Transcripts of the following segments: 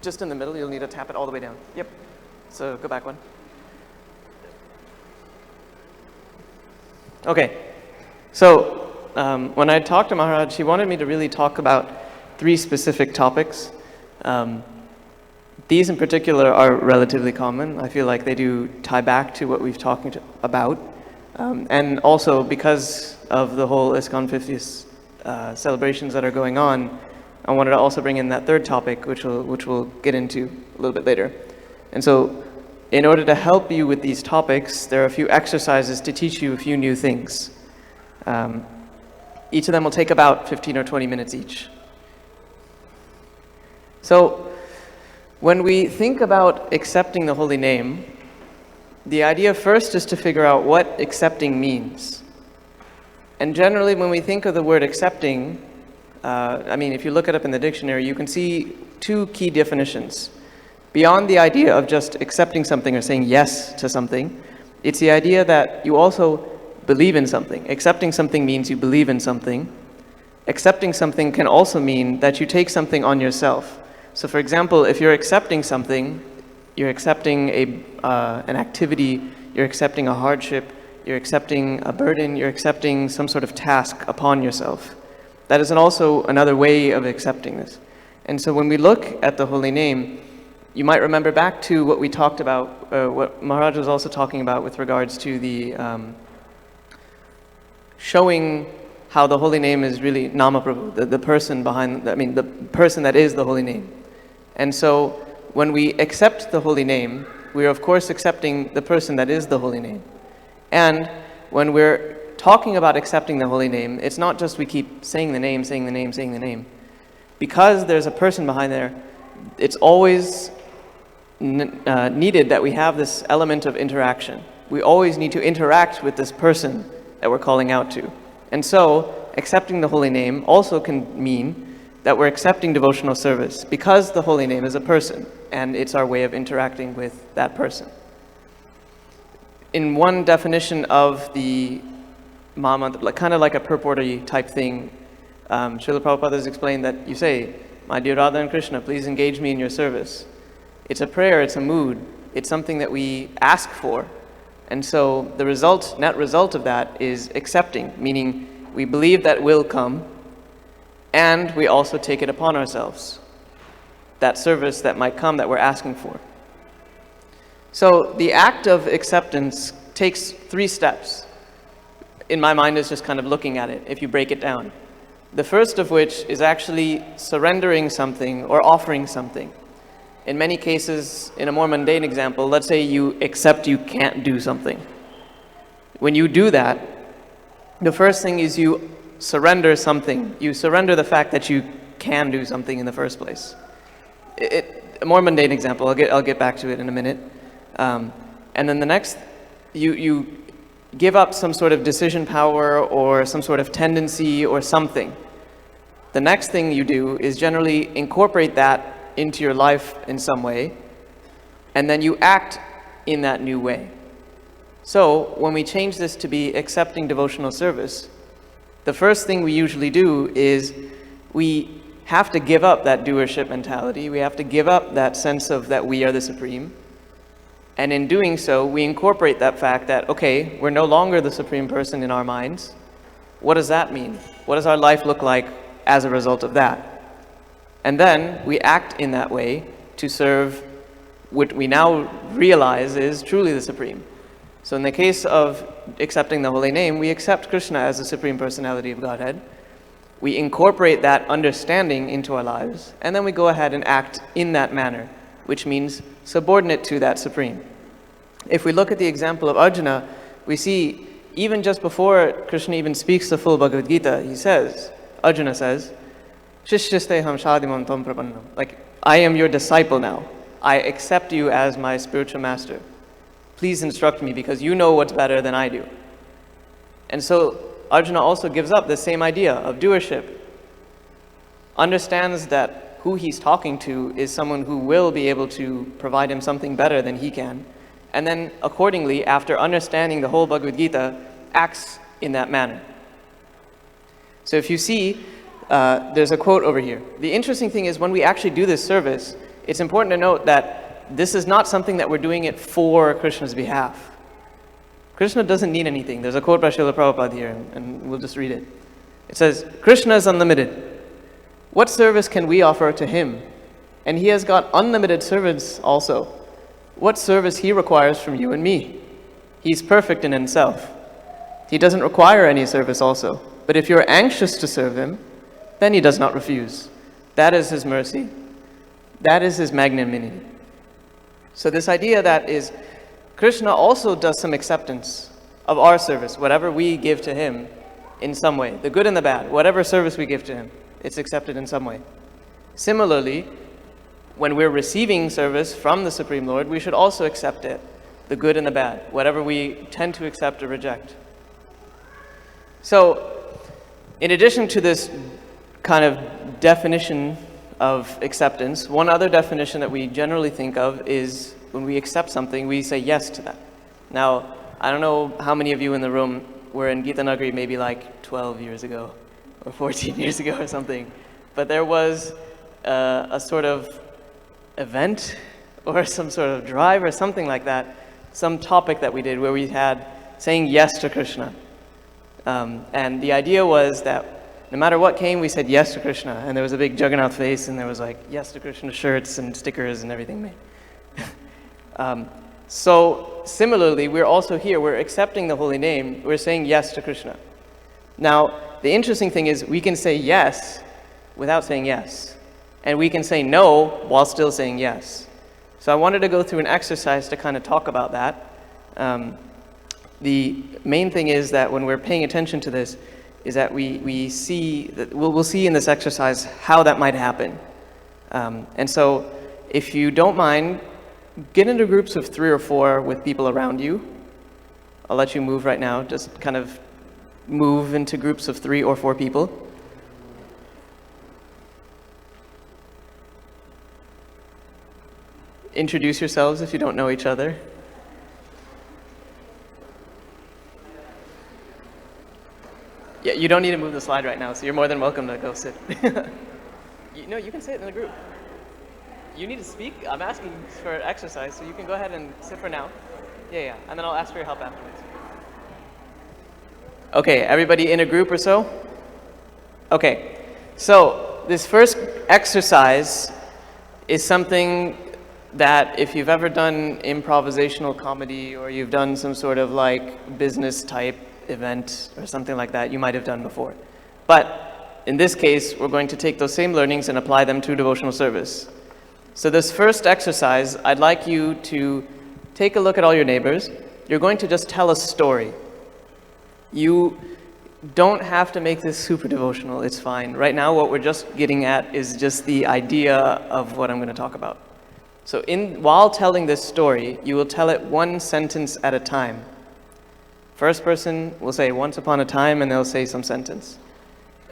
just in the middle, you'll need to tap it all the way down. Yep. So go back one. Okay. So when I talked to Maharaj, he wanted me to really talk about 3 specific topics. These in particular are relatively common. I feel like they do tie back to what we've talked about. And also because of the whole ISKCON 50th celebrations that are going on, I wanted to also bring in that 3rd topic, which we'll get into a little bit later. And so in order to help you with these topics, there are a few exercises to teach you a few new things. Each of them will take about 15 or 20 minutes each. So when we think about accepting the holy name, the idea first is to figure out what accepting means. And generally when we think of the word accepting, if you look it up in the dictionary, you can see 2 key definitions. Beyond the idea of just accepting something or saying yes to something, it's the idea that you also believe in something. Accepting something means you believe in something. Accepting something can also mean that you take something on yourself. So for example, if you're accepting something, you're accepting an activity, you're accepting a hardship, you're accepting a burden, you're accepting some sort of task upon yourself. That is also another way of accepting this. And so when we look at the holy name, you might remember back to what we talked about, what Maharaj was also talking about with regards to the showing how the holy name is really Nama Prabhu, the person behind, the person that is the holy name. And so when we accept the holy name, we are of course accepting the person that is the holy name. And when we're talking about accepting the holy name, it's not just we keep saying the name, saying the name, saying the name. Because there's a person behind there, it's always needed that we have this element of interaction. We always need to interact with this person that we're calling out to. And so, accepting the holy name also can mean that we're accepting devotional service because the holy name is a person and it's our way of interacting with that person. In one definition of the Mahamantra, kind of like a purporty type thing, Srila Prabhupada has explained that you say, "My dear Radha and Krishna, please engage me in your service." It's a prayer, it's a mood, it's something that we ask for. And so the net result of that is accepting, meaning we believe that will come, and we also take it upon ourselves. That service that might come that we're asking for. So the act of acceptance takes 3 steps. In my mind, is just kind of looking at it, if you break it down. The first of which is actually surrendering something or offering something. In many cases, in a more mundane example, let's say you accept you can't do something. When you do that, the first thing is you surrender something. You surrender the fact that you can do something in the first place. A more mundane example, I'll get back to it in a minute. And then the next, you give up some sort of decision power or some sort of tendency or something. The next thing you do is generally incorporate that into your life in some way, and then you act in that new way. So when we change this to be accepting devotional service, the first thing we usually do is we have to give up that doership mentality. We have to give up that sense of that we are the supreme. And in doing so, we incorporate that fact that, okay, we're no longer the supreme person in our minds. What does that mean? What does our life look like as a result of that? And then we act in that way to serve what we now realize is truly the supreme. So in the case of accepting the holy name, we accept Krishna as the supreme personality of Godhead. We incorporate that understanding into our lives, and then we go ahead and act in that manner, which means subordinate to that supreme. If we look at the example of Arjuna, we see even just before Krishna even speaks the full Bhagavad Gita, Arjuna says, Shishyasteham shadimam tam prapannam. Like, I am your disciple now. I accept you as my spiritual master. Please instruct me because you know what's better than I do. And so Arjuna also gives up the same idea of doership. Understands that who he's talking to is someone who will be able to provide him something better than he can. And then accordingly, after understanding the whole Bhagavad Gita, acts in that manner. So if you see, there's a quote over here. The interesting thing is when we actually do this service, it's important to note that this is not something that we're doing it for Krishna's behalf. Krishna doesn't need anything. There's a quote by Srila Prabhupada here, and we'll just read it. It says, Krishna is unlimited. What service can we offer to him? And he has got unlimited servants also. What service he requires from you and me? He's perfect in himself. He doesn't require any service also. But if you're anxious to serve him, then he does not refuse. That is his mercy. That is his magnanimity. So this idea that is, Krishna also does some acceptance of our service, whatever we give to him in some way, the good and the bad, whatever service we give to him, it's accepted in some way. Similarly, when we're receiving service from the Supreme Lord, we should also accept it, the good and the bad, whatever we tend to accept or reject. So, in addition to this kind of definition of acceptance, one other definition that we generally think of is when we accept something, we say yes to that. Now, I don't know how many of you in the room were in Gita Nagari maybe like 12 years ago or 14 years ago or something, but there was a sort of event or some sort of drive or something like that, some topic that we did where we had saying yes to Krishna. And the idea was that no matter what came, we said yes to Krishna. And there was a big Jagannath face, and there was like yes to Krishna shirts and stickers and everything made. So similarly, we're also here, we're accepting the holy name, we're saying yes to Krishna. Now, the interesting thing is we can say yes without saying yes. And we can say no while still saying yes. So I wanted to go through an exercise to kind of talk about that. The main thing is that when we're paying attention to this, is that we see, that we'll see in this exercise how that might happen. And so if you don't mind, get into groups of 3 or 4 with people around you. I'll let you move right now. Just kind of move into groups of 3 or 4 people. Introduce yourselves if you don't know each other. Yeah, you don't need to move the slide right now, so you're more than welcome to go sit. You can sit in the group. You need to speak? I'm asking for exercise, so you can go ahead and sit for now. Yeah, and then I'll ask for your help afterwards. Okay, everybody in a group or so? Okay, so this first exercise is something that if you've ever done improvisational comedy or you've done some sort of like business type event or something like that, you might have done before. But in this case, we're going to take those same learnings and apply them to devotional service. So this first exercise, I'd like you to take a look at all your neighbors. You're going to just tell a story. You don't have to make this super devotional, it's fine. Right now, what we're just getting at is just the idea of what I'm going to talk about. So while telling this story, you will tell it one sentence at a time. First person will say once upon a time, and they'll say some sentence.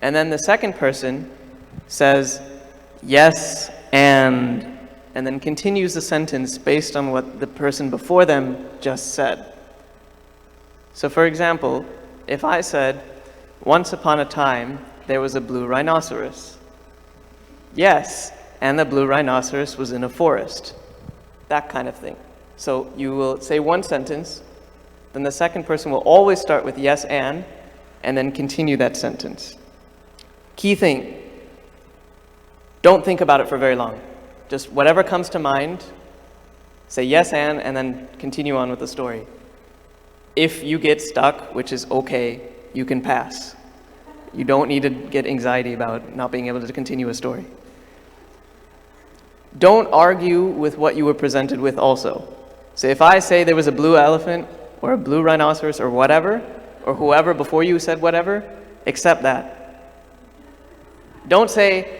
And then the second person says yes and then continues the sentence based on what the person before them just said. So for example, if I said, once upon a time, there was a blue rhinoceros. Yes, and the blue rhinoceros was in a forest. That kind of thing. So you will say one sentence, then the second person will always start with yes and then continue that sentence. Key thing, don't think about it for very long. Just whatever comes to mind, say yes and then continue on with the story. If you get stuck, which is okay, you can pass. You don't need to get anxiety about not being able to continue a story. Don't argue with what you were presented with also. So if I say there was a blue elephant or a blue rhinoceros or whatever, or whoever before you said whatever, accept that. Don't say,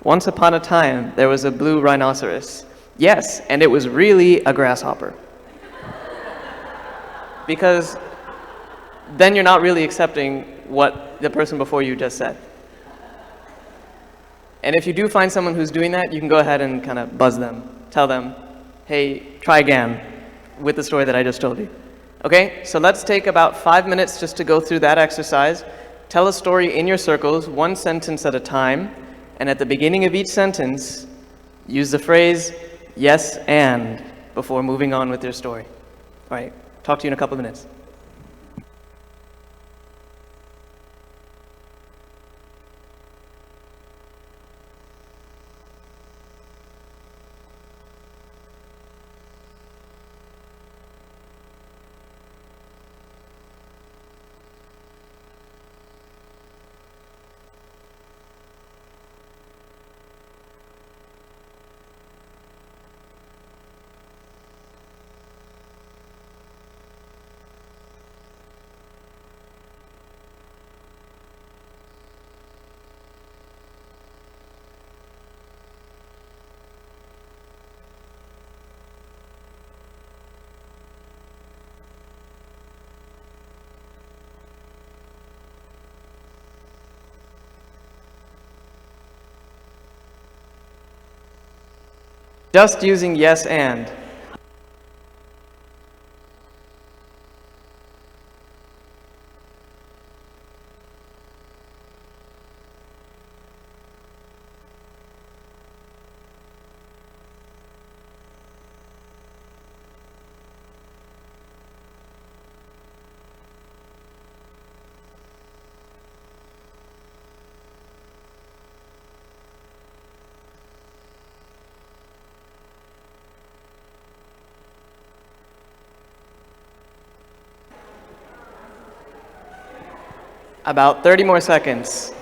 once upon a time there was a blue rhinoceros. Yes, and it was really a grasshopper. Because then you're not really accepting what the person before you just said. And if you do find someone who's doing that, you can go ahead and kind of buzz them. Tell them, hey, try again with the story that I just told you. Okay, so let's take about 5 minutes just to go through that exercise. Tell a story in your circles, one sentence at a time. And at the beginning of each sentence, use the phrase yes and before moving on with your story. All right, talk to you in a couple of minutes. Just using yes and. About 30 more seconds.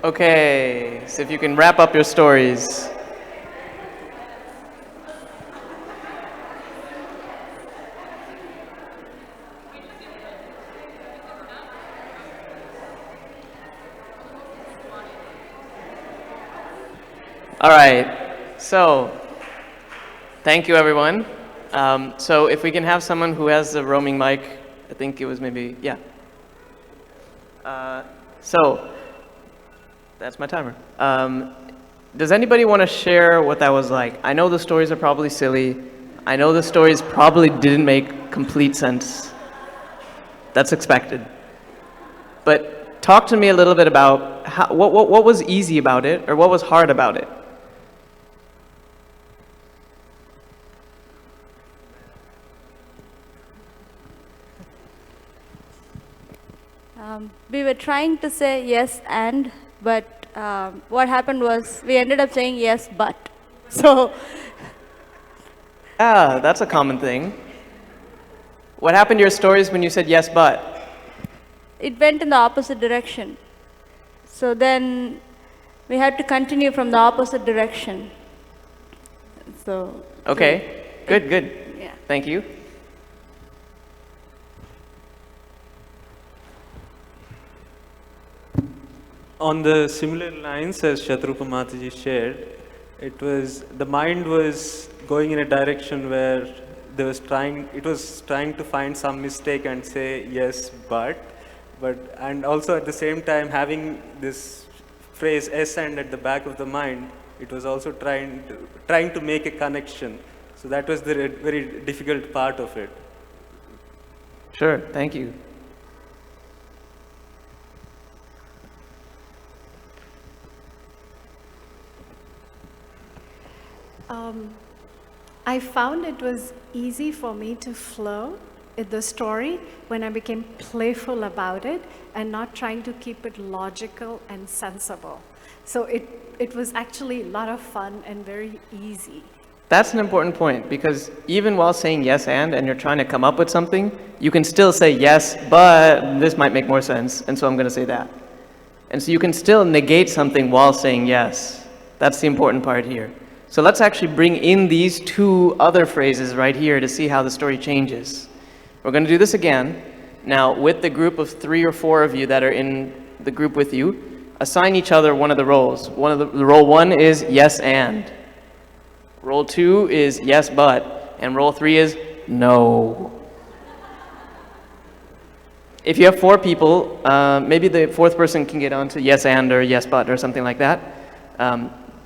Okay, so if you can wrap up your stories. All right, so thank you everyone. So if we can have someone who has the roaming mic, I think it was maybe, yeah. So that's my timer. Does anybody want to share what that was like? I know the stories are probably silly. I know the stories probably didn't make complete sense. That's expected. But talk to me a little bit about what was easy about it, or what was hard about it? We were trying to say yes and, but what happened was we ended up saying yes but. So Yeah, that's a common thing. What happened to your stories when you said yes but? it went in the opposite direction. So then we had to continue from the opposite direction. So Okay, good, good. yeah. Thank you. On the similar lines as Shatrupa Mataji shared, the mind was going in a direction where it was trying to find some mistake and say yes, and also at the same time having this phrase yes and at the back of the mind, it was also trying to make a connection. So that was the very difficult part of it. Sure, thank you. I found it was easy for me to flow with the story when I became playful about it and not trying to keep it logical and sensible. So it was actually a lot of fun and very easy. That's an important point, because even while saying yes and you're trying to come up with something, you can still say yes, but this might make more sense, and so I'm going to say that. And so you can still negate something while saying yes. That's the important part here. So let's actually bring in these two other phrases right here to see how the story changes. We're going to do this again. Now, with the group of 3 or 4 of you that are in the group with you, assign each other one of the roles. Role 1 is yes and. Role 2 is yes but. And role 3 is no. If you have 4 people, maybe the 4th person can get on to yes and or yes but or something like that.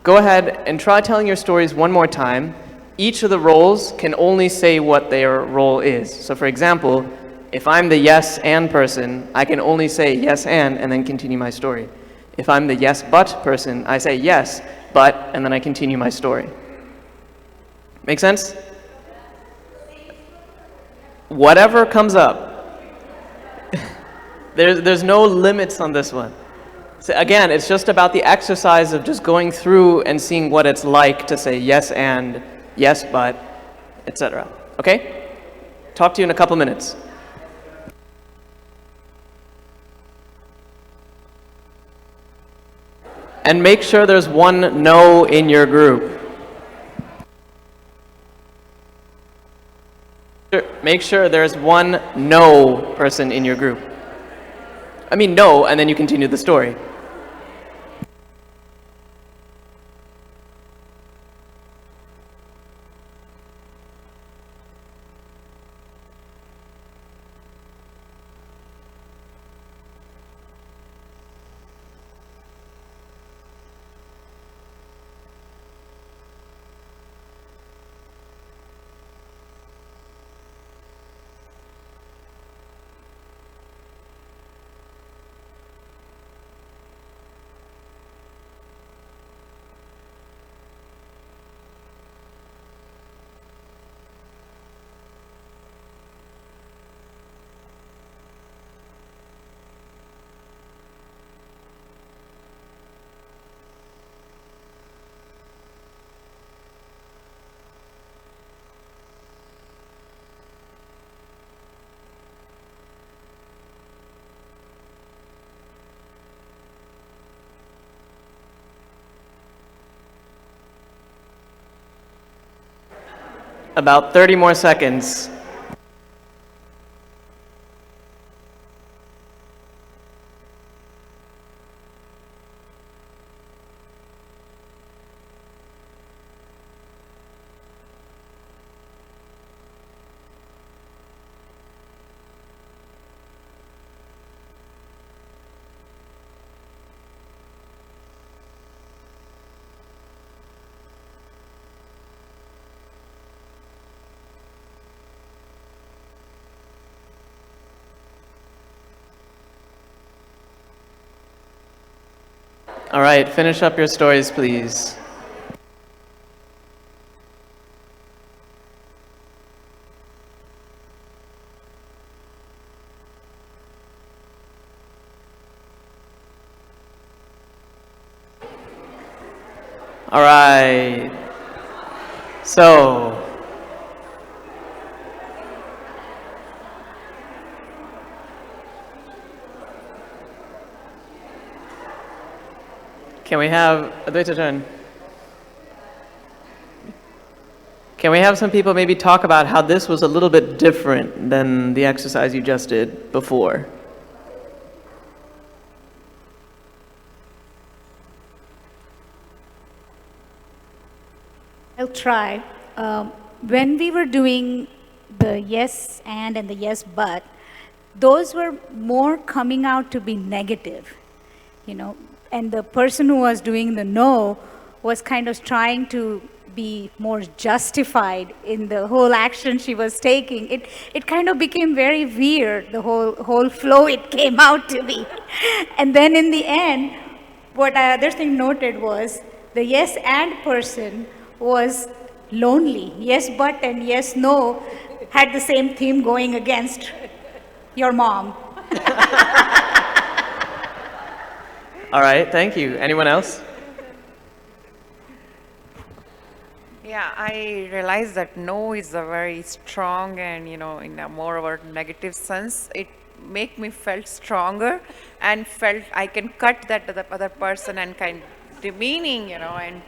Go ahead and try telling your stories one more time. Each of the roles can only say what their role is. So for example, if I'm the yes and person, I can only say yes and then continue my story. If I'm the yes but person, I say yes, but, and then I continue my story. Make sense? Whatever comes up. There's no limits on this one. So again, it's just about the exercise of just going through and seeing what it's like to say yes and, yes but, etc. Okay? Talk to you in a couple minutes. And make sure there's one no in your group. Make sure there's one no person in your group. I mean no, and then you continue the story. About 30 more seconds. All right, finish up your stories, please. All right. So, can we have Advaita turn? Can we have some people maybe talk about how this was a little bit different than the exercise you just did before? I'll try. When we were doing the yes and the yes but, those were more coming out to be negative, and the person who was doing the no was kind of trying to be more justified in the whole action she was taking. It kind of became very weird, the whole flow it came out to be. And then in the end, what I other thing noted was the yes and person was lonely. Yes but and yes no had the same theme going against your mom. All right, thank you. Anyone else? Yeah, I realized that no is a very strong and, in a more of a negative sense, it make me felt stronger and felt I can cut that to the other person and kind of demeaning, and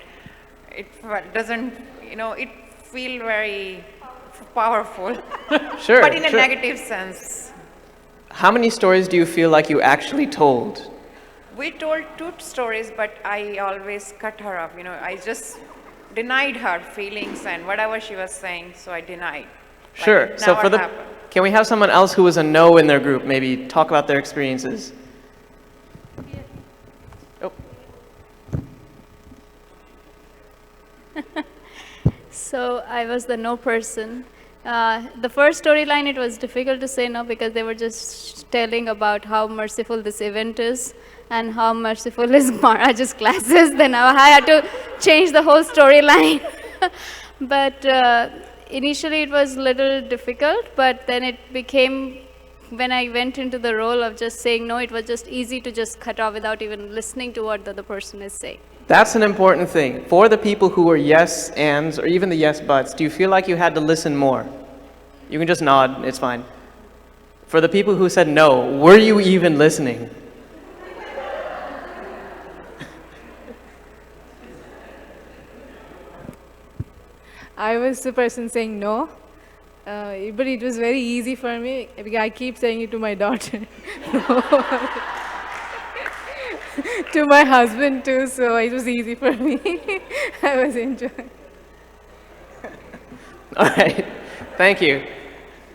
it doesn't, it feel very powerful. Sure. But in a sure. negative sense. How many stories do you feel like you actually told? We told 2 stories, but I always cut her off, I just denied her feelings and whatever she was saying, so I denied. Like Sure. it So never happened. can we have someone else who was a no in their group maybe talk about their experiences? Oh. So I was the no person. The first storyline, it was difficult to say no because they were just telling about how merciful this event is and how merciful is Maharaj's classes. Then I had to change the whole storyline. But initially it was a little difficult, but then it became, when I went into the role of just saying no, it was just easy to just cut off without even listening to what the other person is saying. That's an important thing. For the people who were yes ands or even the yes buts, do you feel like you had to listen more? You can just nod, it's fine. For the people who said no, were you even listening? I was the person saying no, but it was very easy for me because I keep saying it to my daughter, to my husband too, so it was easy for me. I was enjoying. All right, thank you.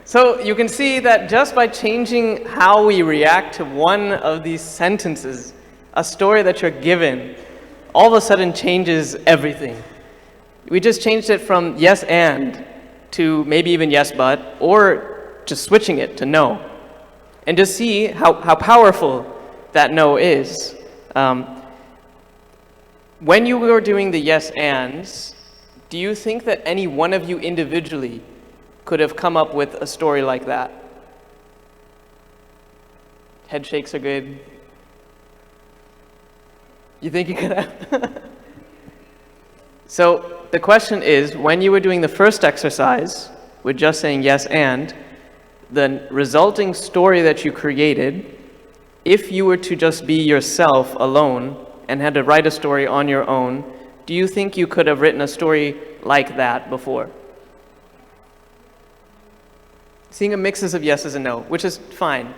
So you can see that just by changing how we react to one of these sentences, a story that you're given, all of a sudden changes everything. We just changed it from yes and to maybe even yes but, or just switching it to no. And just see how powerful that no is. When you were doing the yes ands, do you think that any one of you individually could have come up with a story like that? Head shakes are good. You think you could have? So the question is, when you were doing the first exercise with just saying yes and, the resulting story that you created, if you were to just be yourself alone and had to write a story on your own, do you think you could have written a story like that before? Seeing a mixes of yeses and no, which is fine.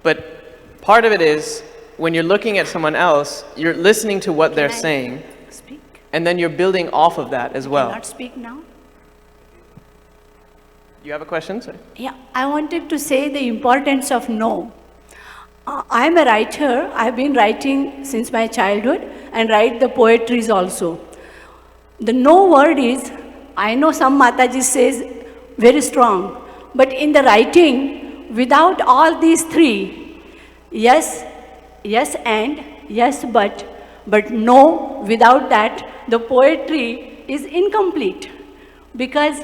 But part of it is, when you're looking at someone else, you're listening to what they're saying, Speak. and then you're building off of that as well. Cannot speak now. You have a question, sir? Yeah, I wanted to say the importance of no. I'm a writer. I've been writing since my childhood and write the poetries also. The no word is, I know some Mataji says very strong, but in the writing, without all these three, yes, yes and, yes but no, without that, the poetry is incomplete. Because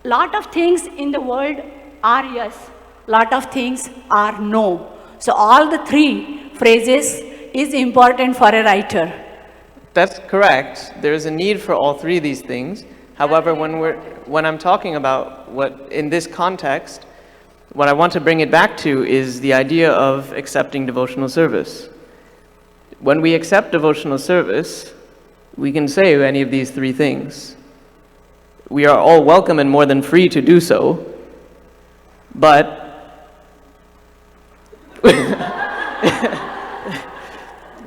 lot of things in the world are yes, lot of things are no. So all the three phrases is important for a writer. That's correct. There is a need for all three of these things. However, when I'm talking about what in this context, what I want to bring it back to is the idea of accepting devotional service. When we accept devotional service, we can say any of these three things. We are all welcome and more than free to do so, but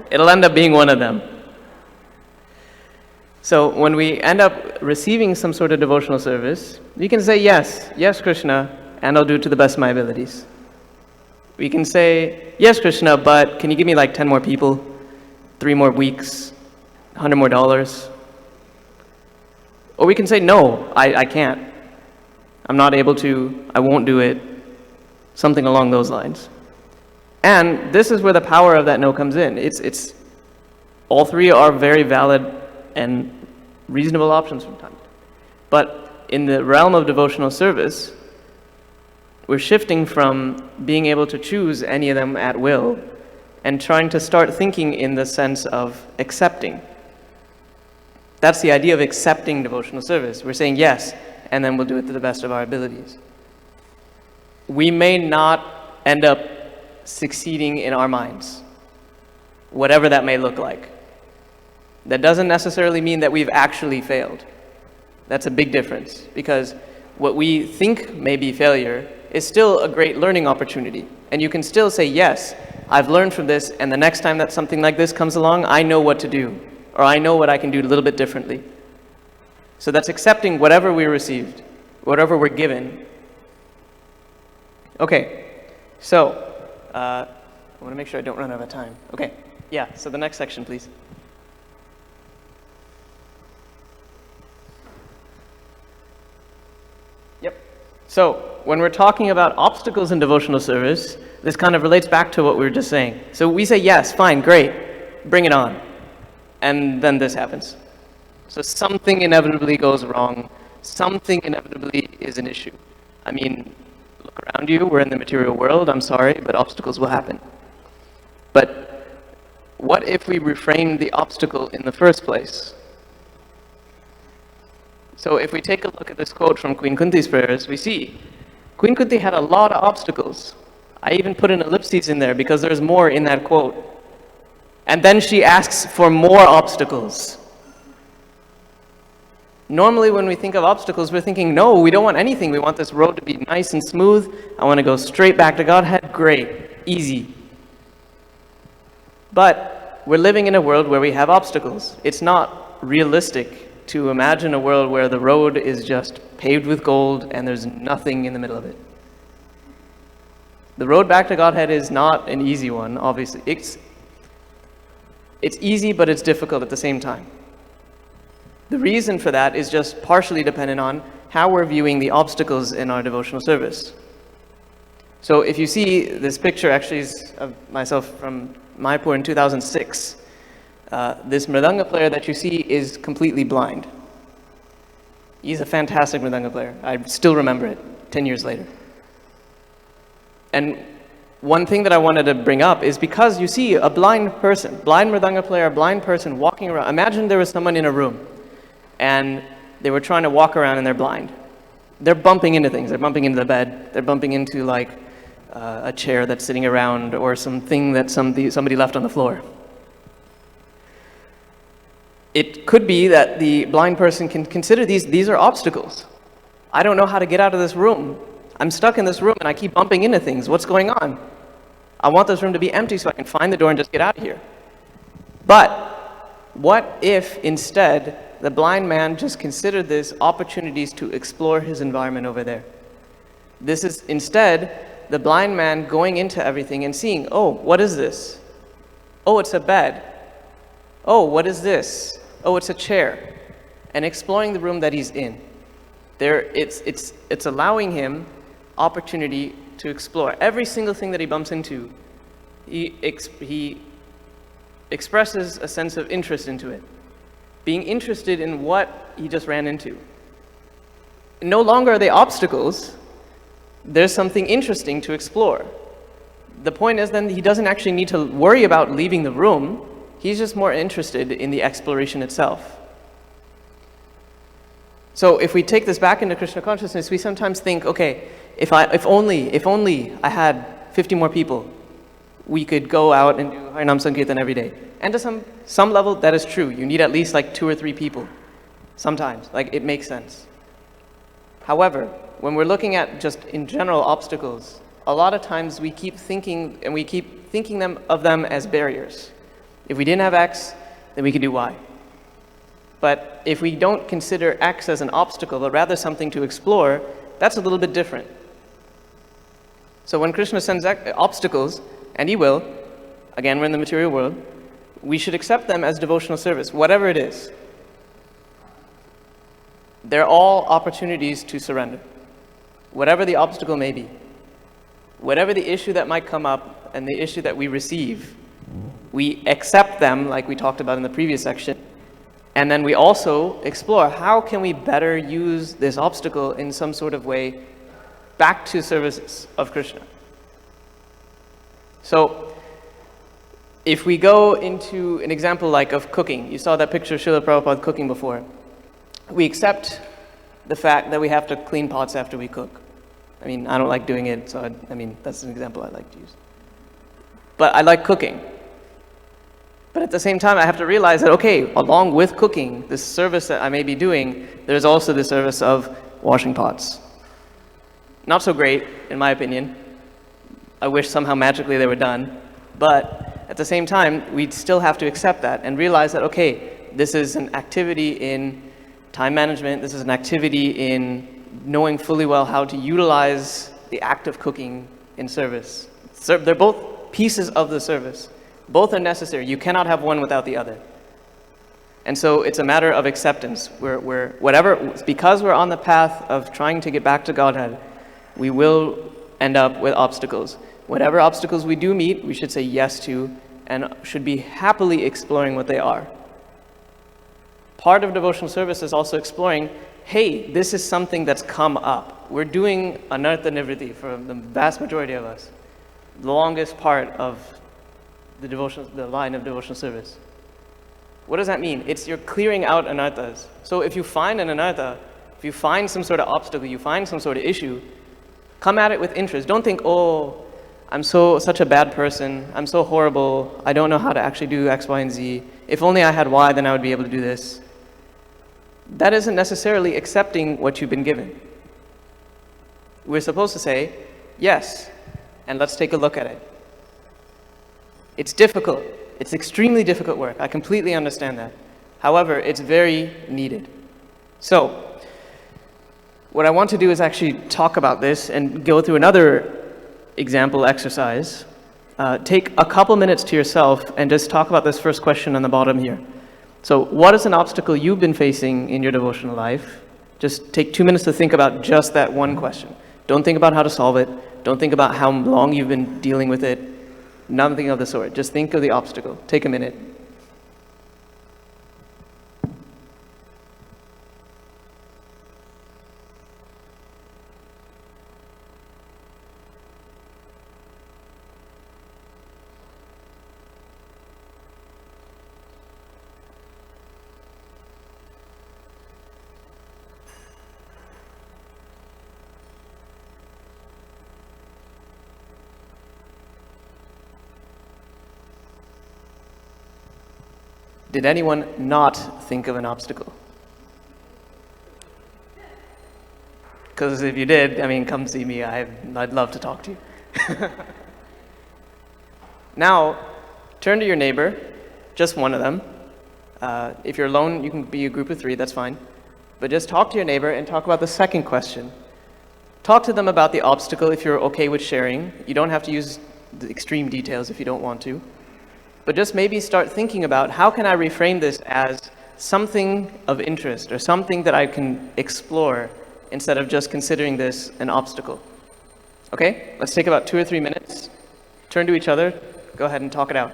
it'll end up being one of them. So when we end up receiving some sort of devotional service, we can say yes, yes Krishna, and I'll do it to the best of my abilities. We can say, yes Krishna, but can you give me like 10 more people, 3 more weeks, $100 more? Or we can say, no, I can't. I'm not able to, I won't do it, something along those lines. And this is where the power of that no comes in. It's all three are very valid and reasonable options from time to time. But in the realm of devotional service, we're shifting from being able to choose any of them at will and trying to start thinking in the sense of accepting. That's the idea of accepting devotional service. We're saying yes, and then we'll do it to the best of our abilities. We may not end up succeeding in our minds, whatever that may look like. That doesn't necessarily mean that we've actually failed. That's a big difference, because what we think may be failure is still a great learning opportunity. And you can still say, yes, I've learned from this, and the next time that something like this comes along, I know what to do, or I know what I can do a little bit differently. So that's accepting whatever we received, whatever we're given. Okay, so I want to make sure I don't run out of time. Okay, yeah, so the next section, please. Yep. So when we're talking about obstacles in devotional service, this kind of relates back to what we were just saying. So we say, yes, fine, great, bring it on. And then this happens. So something inevitably goes wrong. Something inevitably is an issue. I mean, look around you, we're in the material world, I'm sorry, but obstacles will happen. But what if we reframe the obstacle in the first place? So if we take a look at this quote from Queen Kunti's prayers, we see Queen Kunti had a lot of obstacles. I even put an ellipses in there because there's more in that quote. And then she asks for more obstacles. Normally when we think of obstacles, we're thinking, no, we don't want anything. We want this road to be nice and smooth. I want to go straight back to Godhead. Great, easy. But we're living in a world where we have obstacles. It's not realistic to imagine a world where the road is just paved with gold and there's nothing in the middle of it. The road back to Godhead is not an easy one, obviously. It's easy, but it's difficult at the same time. The reason for that is just partially dependent on how we're viewing the obstacles in our devotional service. So if you see this picture, actually is of myself from Mayapur in 2006, this mridanga player that you see is completely blind. He's a fantastic mridanga player. I still remember it 10 years later. And one thing that I wanted to bring up is because you see a blind person, blind mridanga player, a blind person walking around. Imagine there was someone in a room and they were trying to walk around and they're blind. They're bumping into things. They're bumping into the bed. They're bumping into like a chair that's sitting around or something that somebody left on the floor. It could be that the blind person can consider these are obstacles. I don't know how to get out of this room. I'm stuck in this room and I keep bumping into things. What's going on? I want this room to be empty so I can find the door and just get out of here. But what if instead the blind man just considered this opportunities to explore his environment over there? This is instead the blind man going into everything and seeing, oh, what is this? Oh, it's a bed. Oh, what is this? Oh, it's a chair. And exploring the room that he's in. It's allowing him opportunity to explore. Every single thing that he bumps into, he expresses a sense of interest into it. Being interested in what he just ran into. No longer are they obstacles. There's something interesting to explore. The point is then he doesn't actually need to worry about leaving the room. He's just more interested in the exploration itself. So if we take this back into Krishna consciousness, we sometimes think, okay, if only I had 50 more people, we could go out and do Harinam Sankirtan every day. And to some level, that is true. You need at least like 2 or 3 people. Sometimes, like it makes sense. However, when we're looking at just in general obstacles, a lot of times we keep thinking of them as barriers. If we didn't have X, then we could do Y. But if we don't consider X as an obstacle, but rather something to explore, that's a little bit different. So when Krishna sends obstacles, and he will, again, we're in the material world, we should accept them as devotional service, whatever it is. They're all opportunities to surrender, whatever the obstacle may be. Whatever the issue that might come up and the issue that we receive, we accept them like we talked about in the previous section. And then we also explore how can we better use this obstacle in some sort of way back to service of Krishna. So if we go into an example like of cooking, you saw that picture of Srila Prabhupada cooking before. We accept the fact that we have to clean pots after we cook. I mean, I don't like doing it, so that's an example I like to use. But I like cooking. But at the same time, I have to realize that, okay, along with cooking, this service that I may be doing, there's also the service of washing pots. Not so great, in my opinion. I wish somehow magically they were done. But at the same time, we'd still have to accept that and realize that, okay, this is an activity in time management. This is an activity in knowing fully well how to utilize the act of cooking in service. They're both pieces of the service. Both are necessary. You cannot have one without the other. And so it's a matter of acceptance. Because we're on the path of trying to get back to Godhead, we will end up with obstacles. Whatever obstacles we do meet, we should say yes to and should be happily exploring what they are. Part of devotional service is also exploring, hey, this is something that's come up. We're doing anartha nivritti for the vast majority of us, the longest part of the line of devotional service. What does that mean? It's you're clearing out anarthas. So if you find an anartha, if you find some sort of obstacle, you find some sort of issue, come at it with interest. Don't think, oh, I'm such a bad person, I'm so horrible, I don't know how to actually do X, Y, and Z. If only I had Y, then I would be able to do this. That isn't necessarily accepting what you've been given. We're supposed to say, yes, and let's take a look at it. It's difficult. It's extremely difficult work. I completely understand that. However, it's very needed. So, what I want to do is actually talk about this and go through another example exercise. Take a couple minutes to yourself and just talk about this first question on the bottom here. So, what is an obstacle you've been facing in your devotional life? Just take 2 minutes to think about just that one question. Don't think about how to solve it. Don't think about how long you've been dealing with it. Nothing of the sort. Just think of the obstacle. Take a minute. Did anyone not think of an obstacle? Because if you did, I mean, come see me. I'd love to talk to you. Now, turn to your neighbor, just one of them. If you're alone, you can be a group of 3, that's fine. But just talk to your neighbor and talk about the second question. Talk to them about the obstacle if you're okay with sharing. You don't have to use the extreme details if you don't want to. But just maybe start thinking about how can I reframe this as something of interest or something that I can explore instead of just considering this an obstacle. Okay? Let's take about 2 or 3 minutes. Turn to each other. Go ahead and talk it out.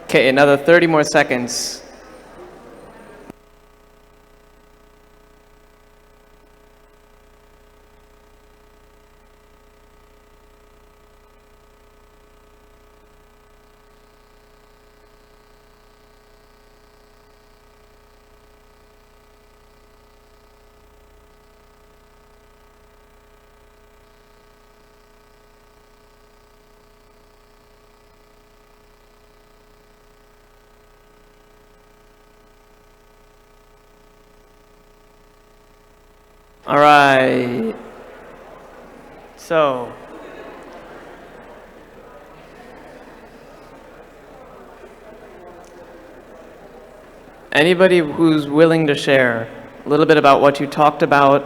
Okay, another 30 more seconds. All right. So, anybody who's willing to share a little bit about what you talked about,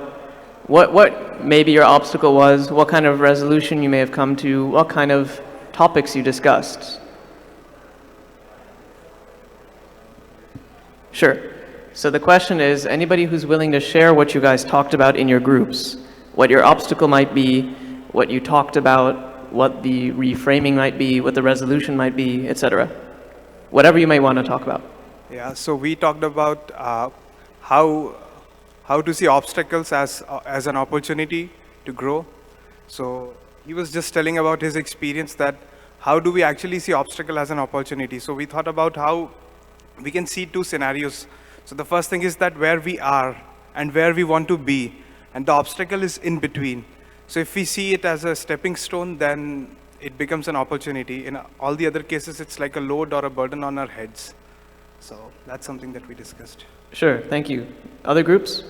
what maybe your obstacle was, what kind of resolution you may have come to, what kind of topics you discussed. Sure. So the question is, anybody who's willing to share what you guys talked about in your groups, what your obstacle might be, what you talked about, what the reframing might be, what the resolution might be, etc. Whatever you may want to talk about. Yeah, so we talked about how to see obstacles as an opportunity to grow. So he was just telling about his experience that how do we actually see obstacle as an opportunity. So we thought about how we can see two scenarios. So the first thing is that where we are and where we want to be, and the obstacle is in between. So if we see it as a stepping stone, then it becomes an opportunity. In all the other cases, it's like a load or a burden on our heads. So that's something that we discussed. Sure, thank you. Other groups?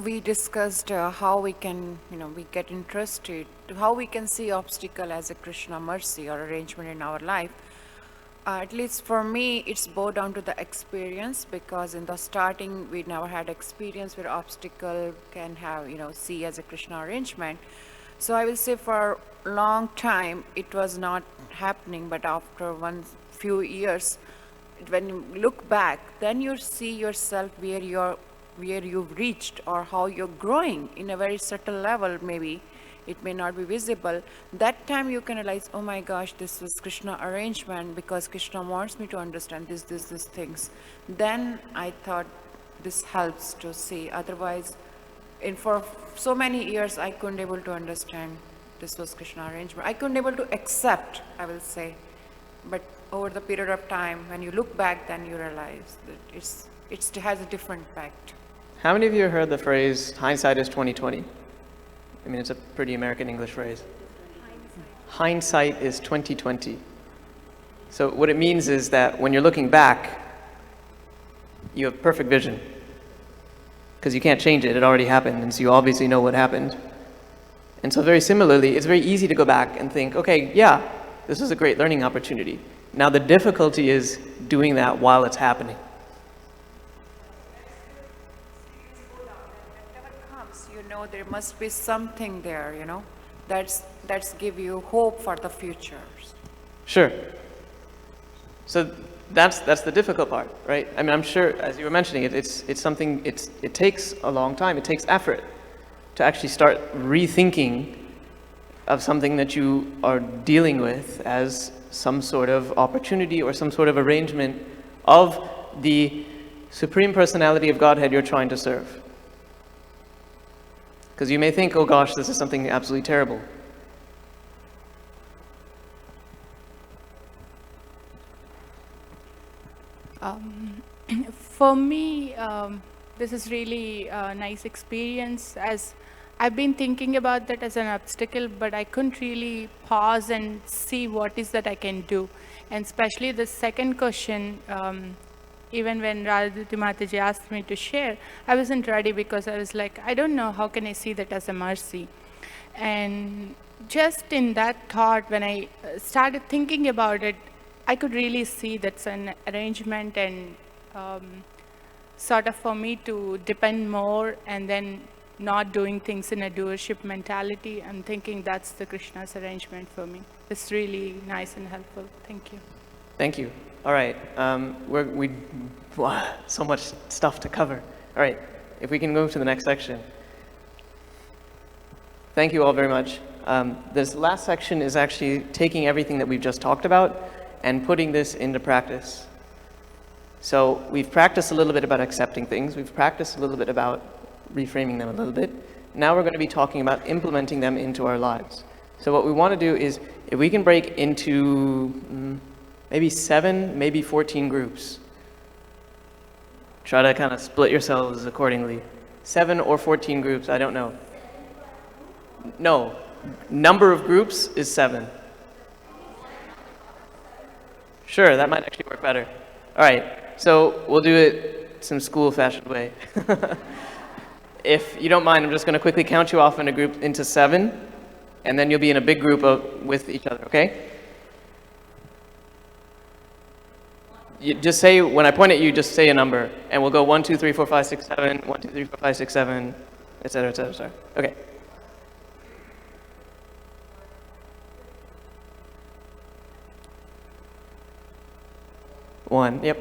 We discussed how we can, we get interested, how we can see obstacle as a Krishna mercy or arrangement in our life. At least for me, it's both down to the experience, because in the starting, we never had experience where obstacle can have, see as a Krishna arrangement. So I will say for a long time, it was not happening, but after few years, when you look back, then you see yourself where you've reached or how you're growing in a very subtle level. Maybe it may not be visible. That time you can realize, oh my gosh, this was Krishna arrangement, because Krishna wants me to understand these things. Then I thought this helps to see. Otherwise, for so many years, I couldn't able to understand this was Krishna arrangement. I couldn't able to accept, I will say. But over the period of time, when you look back, then you realize that it has a different impact. How many of you have heard the phrase, hindsight is 20/20? I mean, it's a pretty American English phrase. Hindsight is 20/20. So what it means is that when you're looking back, you have perfect vision. Because you can't change it, it already happened, and so you obviously know what happened. And so very similarly, it's very easy to go back and think, okay, yeah, this is a great learning opportunity. Now the difficulty is doing that while it's happening. There must be something there, that's give you hope for the future. Sure. So that's the difficult part, right? I mean, I'm sure, as you were mentioning, it's something, it takes a long time, it takes effort to actually start rethinking of something that you are dealing with as some sort of opportunity or some sort of arrangement of the Supreme Personality of Godhead you're trying to serve. Because you may think, oh gosh, this is something absolutely terrible. For me, this is really a nice experience, as I've been thinking about that as an obstacle, but I couldn't really pause and see what is that I can do. And especially the second question, even when Radhati Mataji asked me to share, I wasn't ready, because I was like, I don't know, how can I see that as a mercy? And just in that thought, when I started thinking about it, I could really see that's an arrangement, and sort of for me to depend more and then not doing things in a doership mentality. I'm thinking that's the Krishna's arrangement for me. It's really nice and helpful. Thank you. Thank you. All right, so much stuff to cover. All right, if we can move to the next section. Thank you all very much. This last section is actually taking everything that we've just talked about and putting this into practice. So we've practiced a little bit about accepting things. We've practiced a little bit about reframing them a little bit. Now we're going to be talking about implementing them into our lives. So what we want to do is, if we can break into maybe 7, maybe 14 groups. Try to kind of split yourselves accordingly. 7 or 14 groups, I don't know. No, number of groups is 7. Sure, that might actually work better. All right, so we'll do it some school-fashioned way. If you don't mind, I'm just going to quickly count you off in a group into 7, and then you'll be in a big group with each other, okay? You just say, when I point at you, just say a number, and we'll go 1, 2, 3, 4, 5, 6, 7, 1, 2, 3, 4, 5, 6, 7, et cetera, et cetera, et cetera. Okay. One, yep.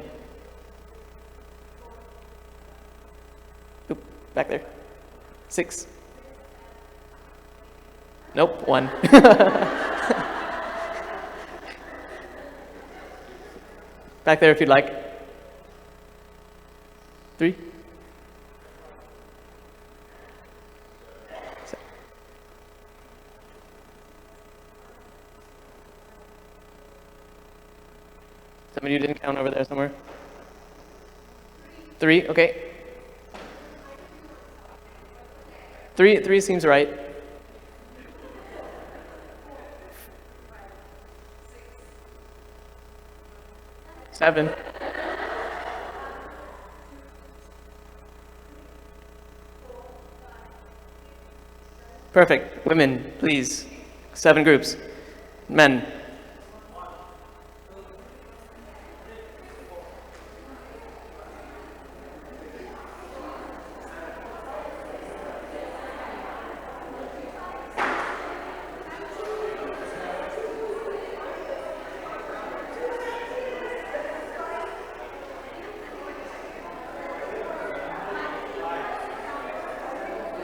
Oop, back there. 6. Nope, 1. Back there if you'd like. 3. Some of you didn't count over there somewhere. 3, okay. 3 seems right. 7. Perfect. Women, please. 7 groups. Men.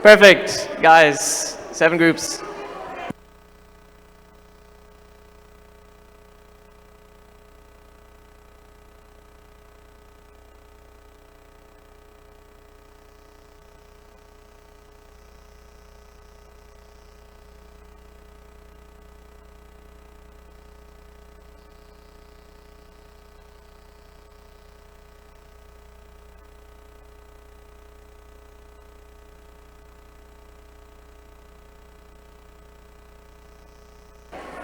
Perfect, guys. 7 groups.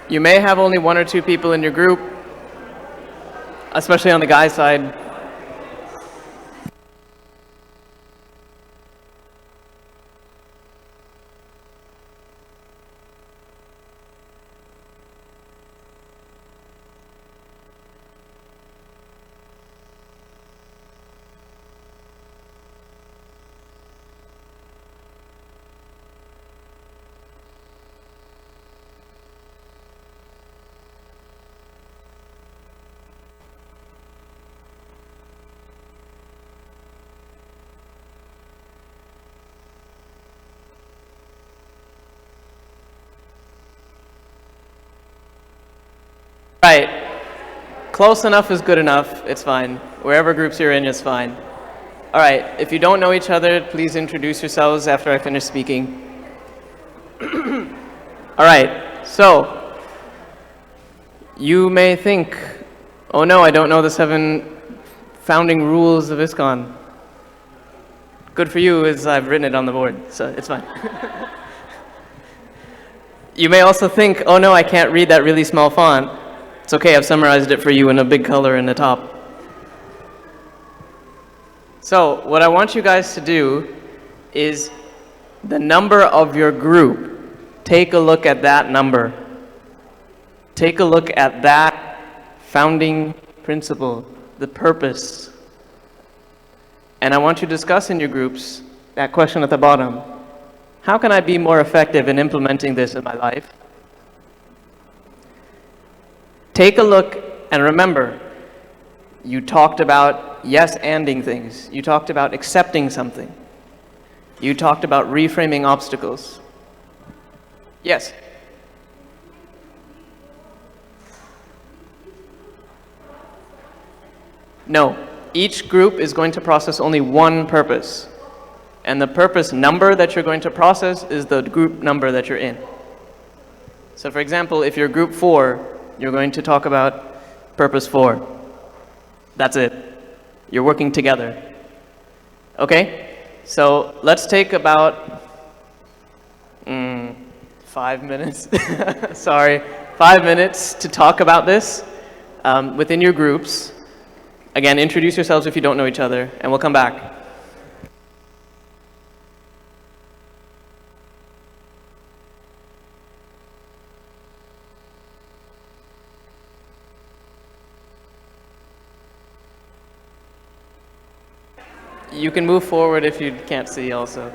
You may have only 1 or 2 people in your group, especially on the guy side. Right. Close enough is good enough. It's fine. Wherever groups you're in is fine. All right. If you don't know each other, please introduce yourselves after I finish speaking. All right. So, you may think, oh no, I don't know the 7 founding rules of ISKCON. Good for you, as I've written it on the board, so it's fine. You may also think, oh no, I can't read that really small font. It's okay, I've summarized it for you in a big color in the top. So, what I want you guys to do is the number of your group. Take a look at that number. Take a look at that founding principle, the purpose. And I want you to discuss in your groups that question at the bottom. How can I be more effective in implementing this in my life? Take a look and remember, you talked about yes-anding things. You talked about accepting something. You talked about reframing obstacles. Yes? No. Each group is going to process only one purpose. And the purpose number that you're going to process is the group number that you're in. So for example, if you're group 4, you're going to talk about purpose 4. That's it. You're working together. Okay? So let's take about 5 minutes. Sorry, 5 minutes to talk about this. within your groups. Again, introduce yourselves if you don't know each other, and we'll come back. You can move forward if you can't see also.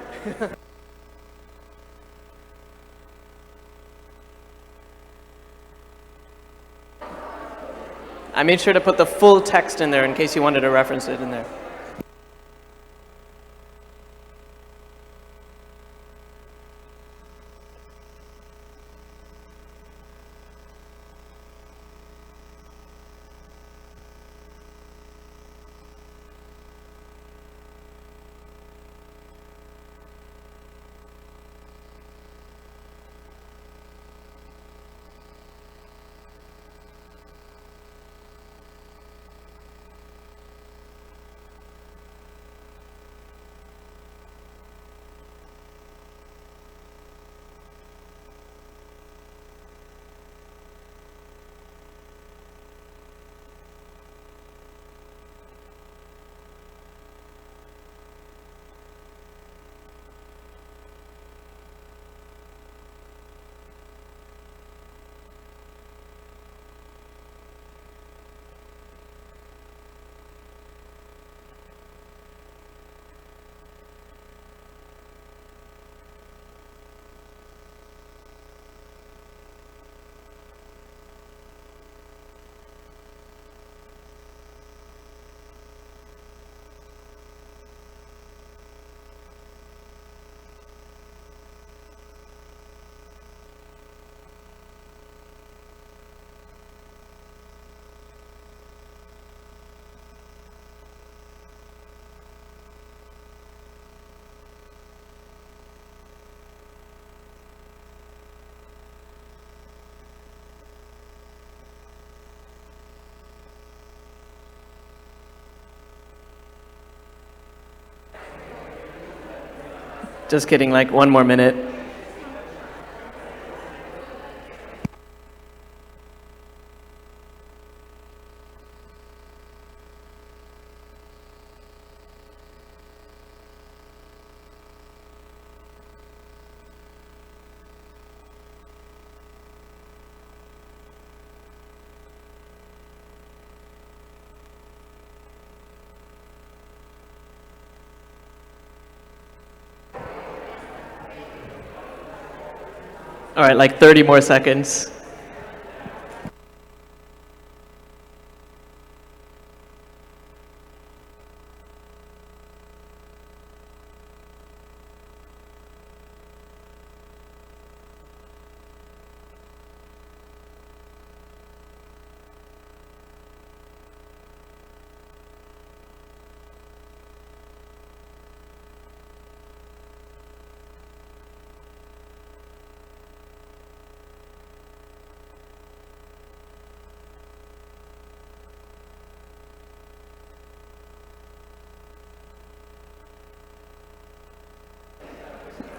I made sure to put the full text in there in case you wanted to reference it in there. Just kidding, like 1 more minute. All right, like 30 more seconds.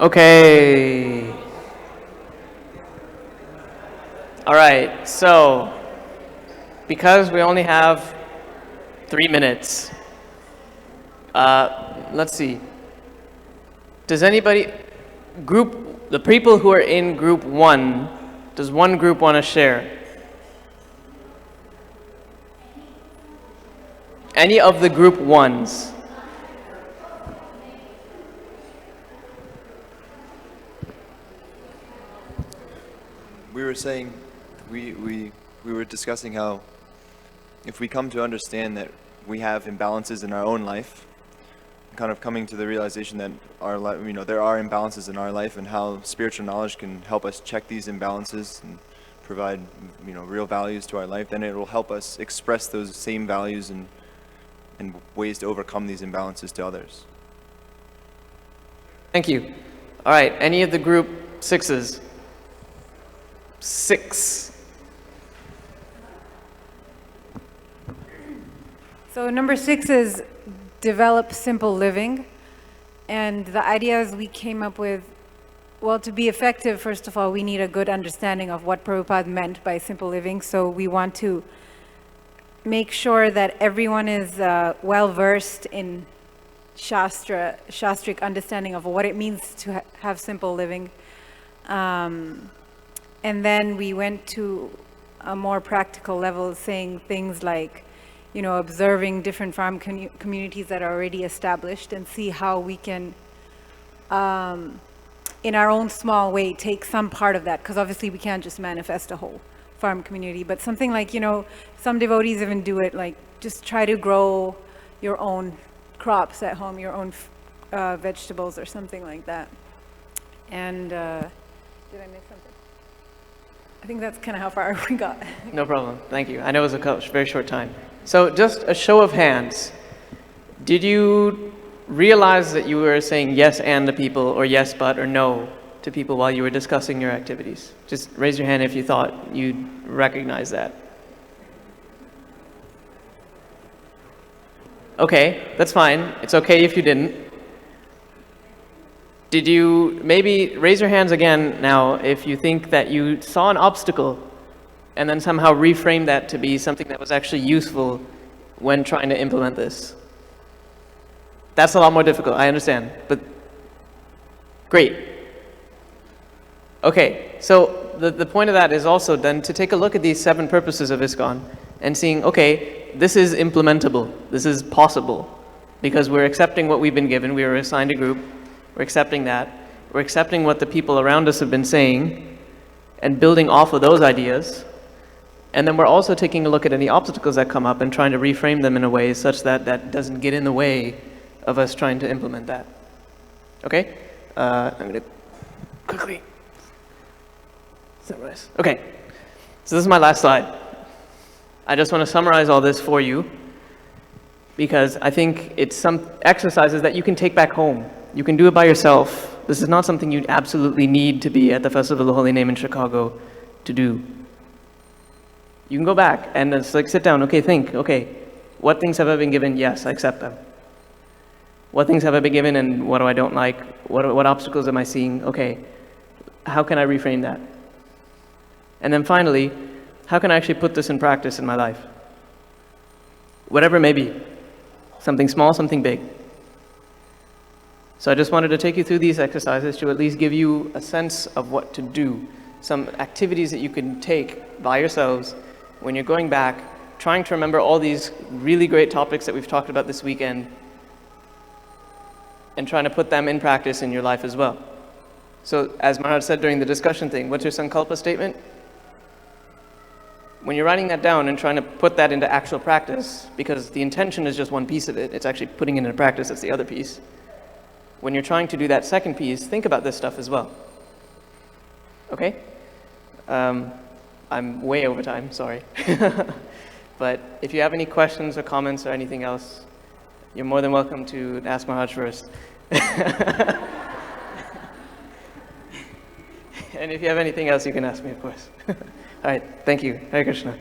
Okay. All right, so because we only have 3 minutes, let's see. Does anybody, the people who are in group 1, does one group want to share? Any of the group 1s? We were saying, we were discussing how if we come to understand that we have imbalances in our own life, kind of coming to the realization that our life, there are imbalances in our life, and how spiritual knowledge can help us check these imbalances and provide, real values to our life, then it will help us express those same values and ways to overcome these imbalances to others. Thank you. All right, any of the group 6s? 6. So number 6 is develop simple living. And the ideas we came up with, well, to be effective, first of all, we need a good understanding of what Prabhupada meant by simple living. So we want to make sure that everyone is well versed in Shastric understanding of what it means to have simple living. And then we went to a more practical level, saying things like, you know, observing different farm communities that are already established and see how we can, in our own small way, take some part of that, because obviously we can't just manifest a whole farm community, but something like, you know, some devotees even do it, like just try to grow your own crops at home, your own vegetables or something like that. And did I miss something? I think that's kind of how far we got. No problem. Thank you. I know it was a very short time. So just a show of hands. Did you realize that you were saying yes and to people, or yes but, or no to people while you were discussing your activities? Just raise your hand if you thought you'd recognize that. Okay, that's fine. It's okay if you didn't. Did you maybe raise your hands again now if you think that you saw an obstacle and then somehow reframe that to be something that was actually useful when trying to implement this? That's a lot more difficult, I understand, but great. Okay, so the point of that is also then to take a look at these 7 purposes of ISKCON and seeing, okay, this is implementable, this is possible, because we're accepting what we've been given, we were assigned a group, we're accepting that, we're accepting what the people around us have been saying, and building off of those ideas, and then we're also taking a look at any obstacles that come up and trying to reframe them in a way such that that doesn't get in the way of us trying to implement that. Okay? I'm going to quickly summarize. Okay, so this is my last slide. I just want to summarize all this for you because I think it's some exercises that you can take back home. You can do it by yourself. This is not something you absolutely need to be at the Festival of the Holy Name in Chicago to do. You can go back and just like sit down, okay, think, okay, what things have I been given? Yes, I accept them. What things have I been given and what do I don't like? What obstacles am I seeing? Okay, how can I reframe that? And then finally, how can I actually put this in practice in my life? Whatever it may be, something small, something big. So I just wanted to take you through these exercises to at least give you a sense of what to do, some activities that you can take by yourselves when you're going back, trying to remember all these really great topics that we've talked about this weekend, and trying to put them in practice in your life as well. So as Maharaj said during the discussion thing, what's your Sankalpa statement? When you're writing that down and trying to put that into actual practice, because the intention is just one piece of it, it's actually putting it into practice that's the other piece. When you're trying to do that second piece, think about this stuff as well. Okay? I'm way over time, sorry. But if you have any questions or comments or anything else, you're more than welcome to ask Maharaj first. And if you have anything else, you can ask me, of course. All right, thank you. Hare Krishna.